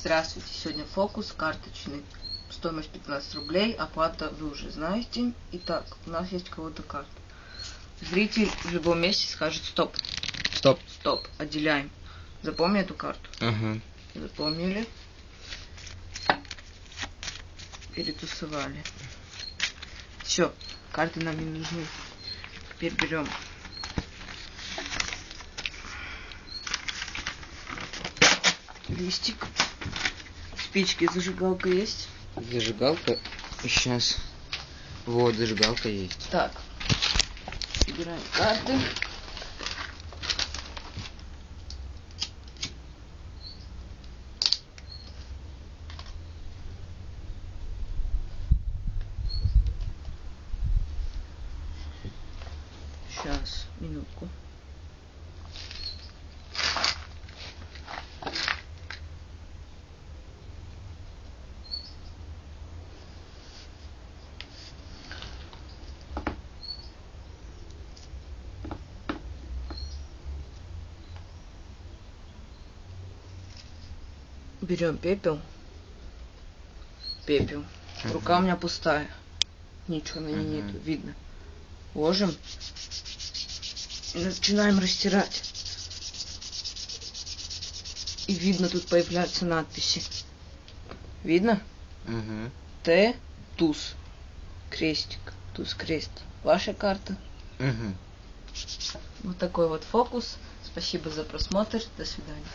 Здравствуйте, сегодня фокус карточный. Стоимость 15 рублей, оплата вы уже знаете. Итак, у нас есть кого-то карта. Зритель в любом месте скажет стоп. Стоп. Стоп, отделяем. Запомни эту карту. Ага. Запомнили. Перетусовали. Все, карты нам не нужны. Теперь берем листик. Спички, зажигалка есть? Зажигалка. Сейчас. Вот, зажигалка есть. Так. Собираем карты. Сейчас, минутку. Берем пепел. Пепел. Рука у меня пустая. Ничего на ней нету, видно. Ложим. И начинаем растирать. И видно, тут появляются надписи. Видно? Т, туз. Крестик. Туз, крест. Ваша карта. Вот такой вот фокус. Спасибо за просмотр. До свидания.